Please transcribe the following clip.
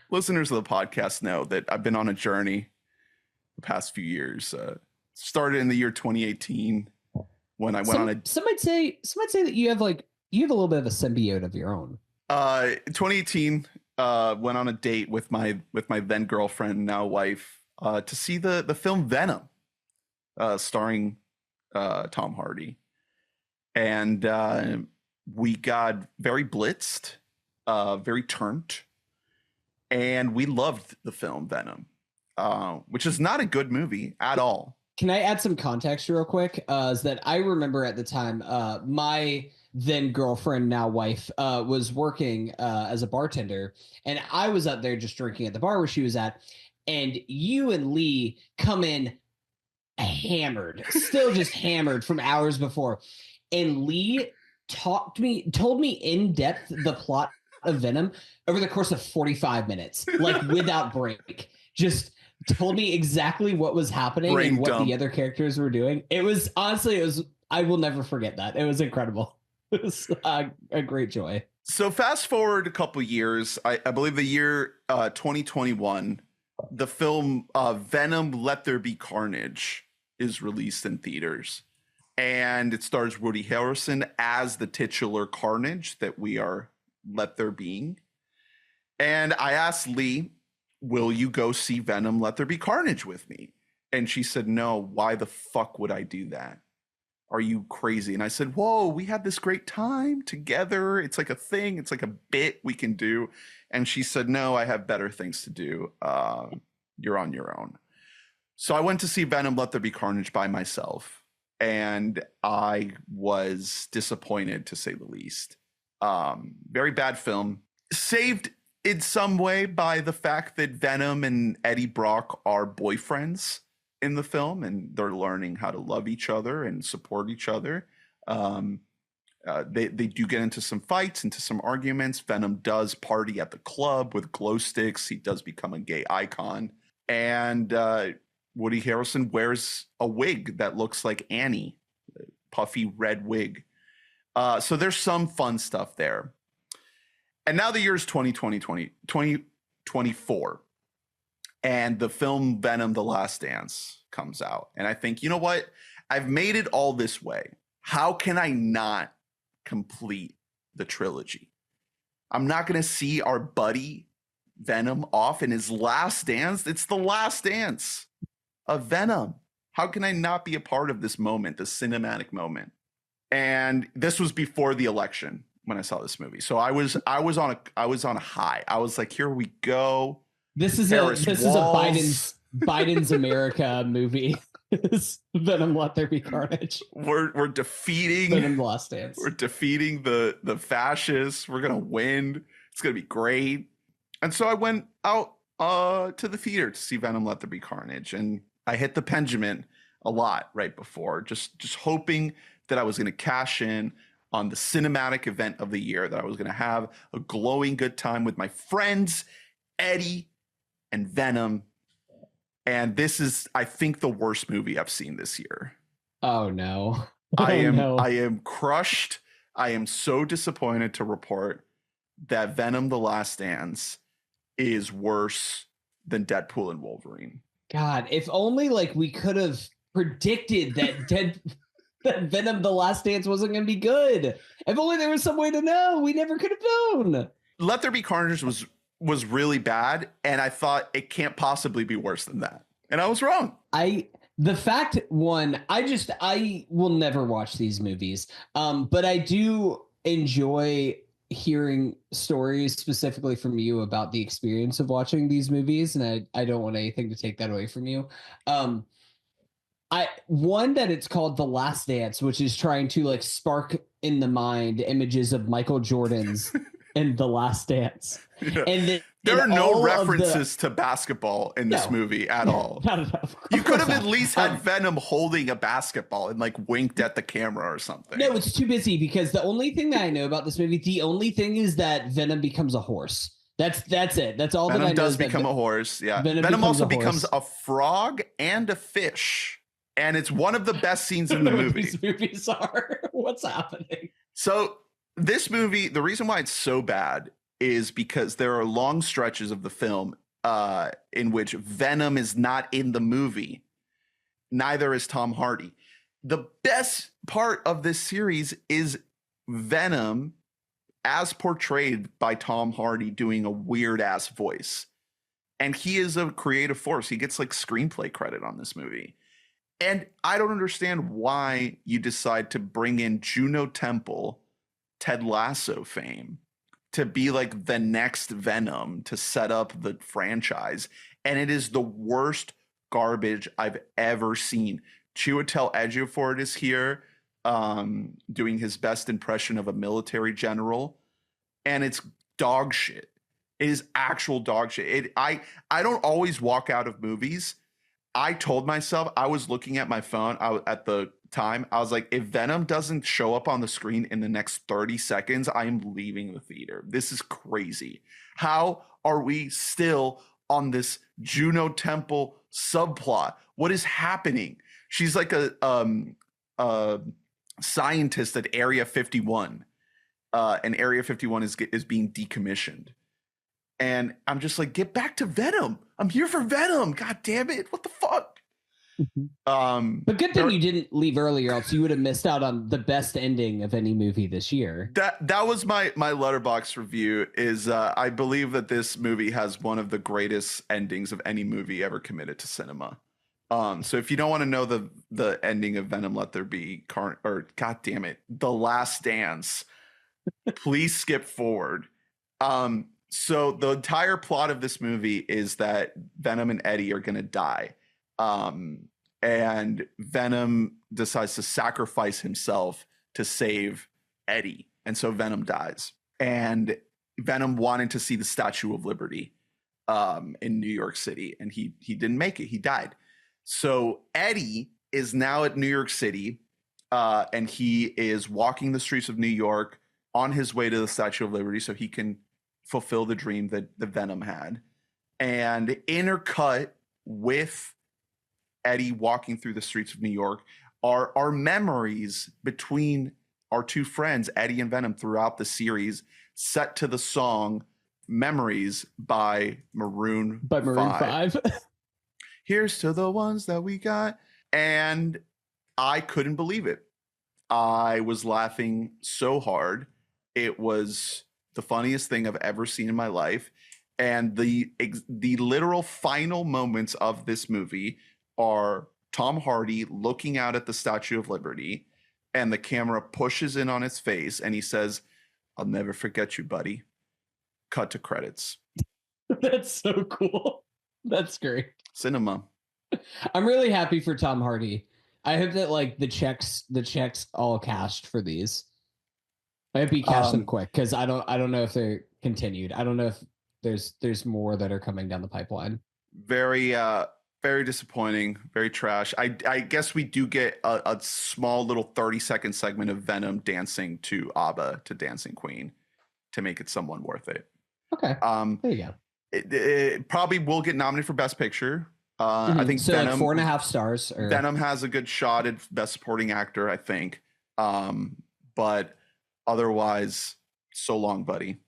listeners of the podcast know that I've been on a journey the past few years. Started in the year 2018 when I went on a. Some might say that you have a little bit of a symbiote of your own. 2018, went on a date with my then girlfriend, now wife, to see the film Venom, starring Tom Hardy, and we got very blitzed, very turned, and we loved the film Venom, which is not a good movie at all. Can I add some context real quick? Is that I remember at the time, my then girlfriend, now wife, was working as a bartender, and I was up there just drinking at the bar where she was at, and you and Lee come in hammered, still just hammered from hours before, and Lee told me in depth the plot of Venom over the course of 45 minutes, like without break. Just told me exactly what was happening and what the other characters were doing. It was honestly, I will never forget that. It was incredible. It was a great joy. So fast forward a couple years, I believe the year 2021, the film Venom: Let There Be Carnage is released in theaters. And it stars Woody Harrelson as the titular Carnage that we are Let There Being. And I asked Lee, will you go see Venom: Let There Be Carnage with me? And she said, no, why the fuck would I do that? Are you crazy? And I said, whoa, we had this great time together. It's like a thing. It's like a bit we can do. And she said, no, I have better things to do. You're on your own. So I went to see Venom: Let There Be Carnage by myself. And I was disappointed, to say the least. Very bad film. Saved in some way by the fact that Venom and Eddie Brock are boyfriends in the film, and they're learning how to love each other and support each other. They do get into some fights, into some arguments. Venom does party at the club with glow sticks. He does become a gay icon. And Woody Harrelson wears a wig that looks like Annie, puffy red wig. So there's some fun stuff there. And now the year is 2024. And the film Venom: The Last Dance comes out. And I think, you know what? I've made it all this way. How can I not complete the trilogy? I'm not going to see our buddy Venom off in his last dance. It's the last dance of Venom. How can I not be a part of this moment, this cinematic moment? And this was before the election when I saw this movie. So I was on a high. I was like, here we go. This is a Biden's America movie. Venom: Let There Be Carnage. We're defeating Venom: The Last Dance. We're defeating the fascists. We're gonna win. It's gonna be great. And so I went out to the theater to see Venom: Let There Be Carnage, and I hit the Benjamin a lot right before, just hoping that I was gonna cash in on the cinematic event of the year, that I was gonna have a glowing good time with my friends, Eddie and Venom. And this is, I think, the worst movie I've seen this year. Oh no. I am crushed. I am so disappointed to report that Venom: The Last Dance is worse than Deadpool and Wolverine. God, if only we could have predicted that that Venom: The Last Dance wasn't going to be good. If only there was some way to know. We never could have known. Let There Be Carnage was really bad, and I thought it can't possibly be worse than that. And I was wrong. I will never watch these movies. But I do enjoy hearing stories specifically from you about the experience of watching these movies, and I don't want anything to take that away from you. That it's called The Last Dance, which is trying to spark in the mind images of Michael Jordan's in The Last Dance. Yeah. And there are no references to basketball in this movie at all. Not enough. You could have at least had Venom holding a basketball and winked at the camera or something. No, it's too busy, because the only thing that I know about this movie, the only thing is that Venom becomes a horse. That's it. That's all Venom that I know. Does become a horse. Yeah. Venom also becomes a frog and a fish. And it's one of the best scenes in the movie. These movies are. What's happening? So this movie, the reason why it's so bad is because there are long stretches of the film in which Venom is not in the movie. Neither is Tom Hardy. The best part of this series is Venom as portrayed by Tom Hardy doing a weird ass voice. And he is a creative force. He gets like screenplay credit on this movie. And I don't understand why you decide to bring in Juno Temple, Ted Lasso fame, to be like the next Venom to set up the franchise. And it is the worst garbage I've ever seen. Chiwetel Ejiofor is here doing his best impression of a military general. And it's dog shit. It is actual dog shit. I don't always walk out of movies. I told myself, I was looking at my phone at the time. I was like, if Venom doesn't show up on the screen in the next 30 seconds, I am leaving the theater. This is crazy. How are we still on this Juno Temple subplot? What is happening? She's like a scientist at Area 51. And Area 51 is being decommissioned. And I'm just like, get back to Venom. I'm here for Venom. God damn it. What the fuck? But good thing you didn't leave earlier, else you would have missed out on the best ending of any movie this year. That was my Letterboxd review. Is I believe that this movie has one of the greatest endings of any movie ever committed to cinema. So if you don't want to know the ending of Venom, Let There Be God damn it, The Last Dance, please skip forward. So the entire plot of this movie is that Venom and Eddie are going to die. And Venom decides to sacrifice himself to save Eddie. And so Venom dies. And Venom wanted to see the Statue of Liberty in New York City. And he didn't make it. He died. So Eddie is now at New York City. And he is walking the streets of New York on his way to the Statue of Liberty so he can fulfill the dream that the Venom had. And intercut with Eddie walking through the streets of New York are memories between our two friends, Eddie and Venom, throughout the series, set to the song Memories by Maroon 5. Here's to the ones that we got. And I couldn't believe it. I was laughing so hard. It was the funniest thing I've ever seen in my life. And the literal final moments of this movie are Tom Hardy looking out at the Statue of Liberty, and the camera pushes in on his face, and he says, "I'll never forget you, buddy." Cut to credits. That's so cool. That's great. Cinema. I'm really happy for Tom Hardy. I hope that like the checks all cashed for these. I hope he cashed them quick, because I don't know if they're continued. I don't know if there's more that are coming down the pipeline. Very disappointing, very trash. I guess we do get a small little 30-second segment of Venom dancing to ABBA, to Dancing Queen, to make it somewhat worth it. Okay. There you go. It probably will get nominated for Best Picture. I think so Venom, like 4.5 stars. Or... Venom has a good shot at Best Supporting Actor, I think. But otherwise, so long, buddy.